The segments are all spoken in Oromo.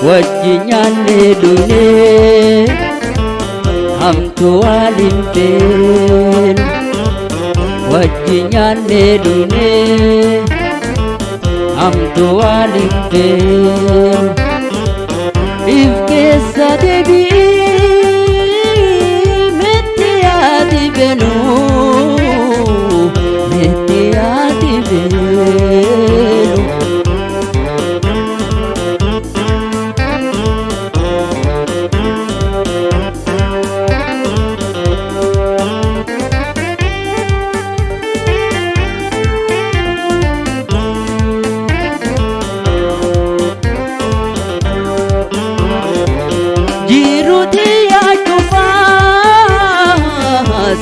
wajjin nyaannee dhugne hamtuu waliin feenu wajjin nyaannee dhugne hamtuu waliin feenu if keessa deebi'ii meetti yaadi benuu meetti yaadi benuu.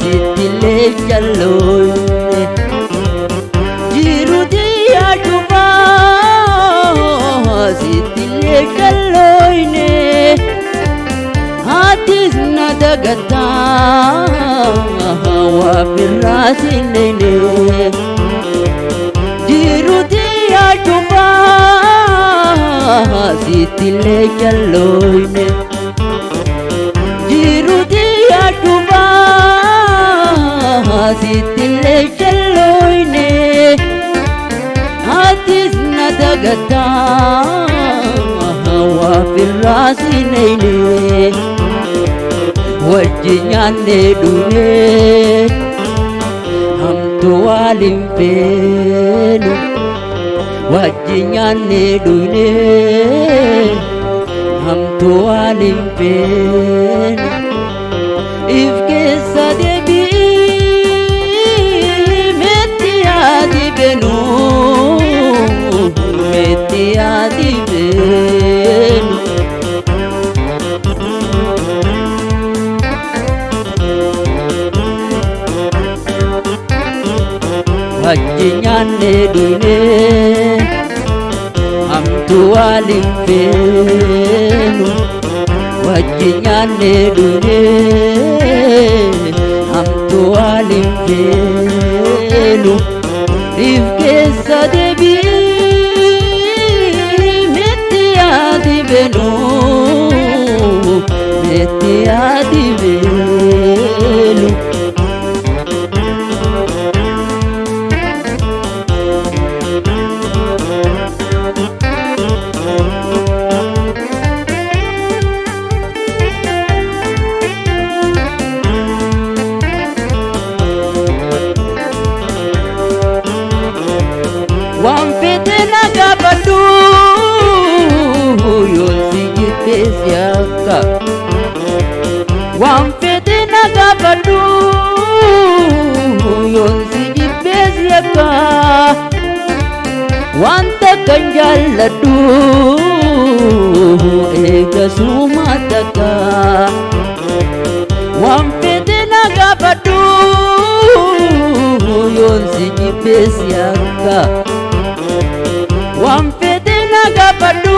Sitile jalloine jiruti aduba sitile jalloine hatis nadagata wa firasine jiruti aduba sitile jalloine jiruti aduba sitile jalloine hatis nadagata wa firasine wajjin nyaannee dhugne hamtuu waliin feenu wajjin nyaannee dhugne hamtuu waliin feenu if keessa deebi'ii meetti yaadi benuu meetti yaadi benuu. Wajjin nyaannee dhugne hamtuu waliin feenu wajjin nyaannee dhugne hamtuu waliin feenu if keessa deebi'ii meetti yaadi benuu meetti yaadi benuu. Waan fedhe na gaafadhu yoon si jibbeesi akka waan fedhe na gaafadhu yoon si jibbeesi akka wanta kan jaalladhu eegasuma takka waan fedhe na gaafadhu yoon si jibbeesi akka waan fedhe na gaafadhu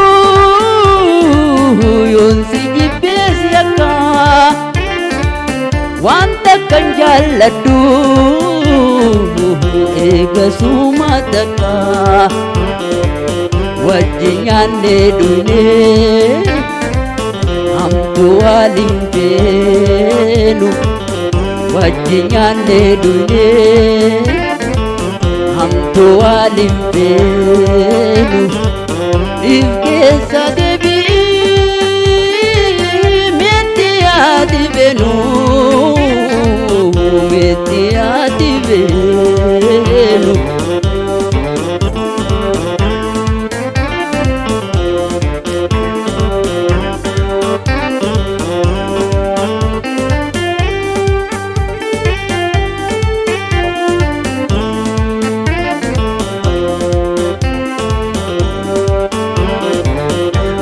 yoon si jibbeesi akka wanta kan jaalladhu eegasuma takka wajjin nyaannee dhugne hamtuu waliin feenu wajjin nyaannee dhugne hamtuu waliin feenu if keessa deebi'ii meetti yaadi benuu meetti yaadi benuu.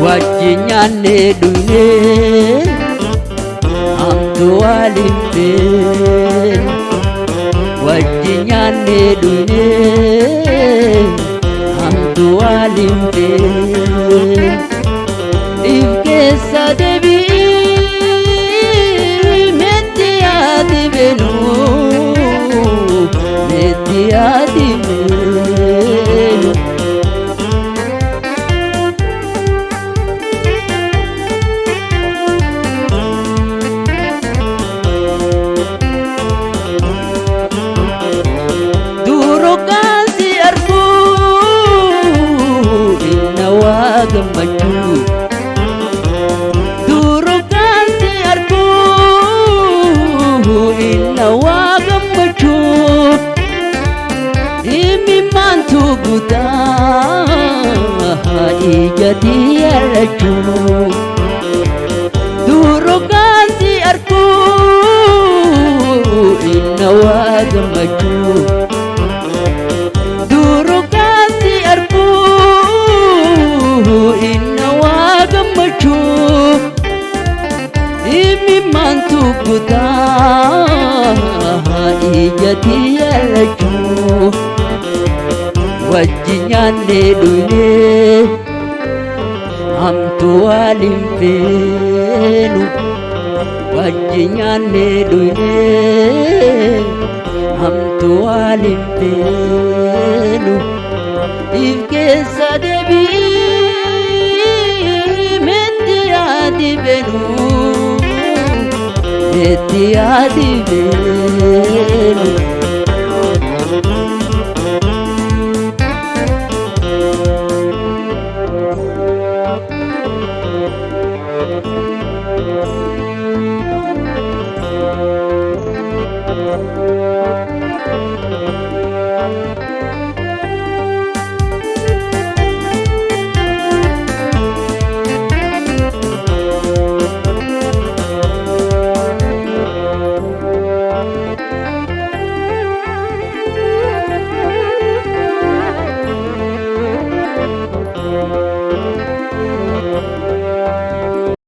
Wajjin nyaannee dhugne hamtuu waliin feenu wajjin nyaannee dhugne hamtuu waliin feenu if keessa deebi'ii meetti yaadi benuu meetti yaadi benuu. durukaan si arguu illa waa gammachuu imimmaantu guutaa ijatti yarrachuu durukaan si arguu illa waa gammachuu durukaan si arguu illa waa gammachuu imimmaantu guutaa ijatti yarrachuu wajji nyaannee dhugnee hamtu waliin feenu wajji nyaannee dhugnee hamtu waliin feenu if keessa deebii meetti yaadi beenu meetti yaadi beenu.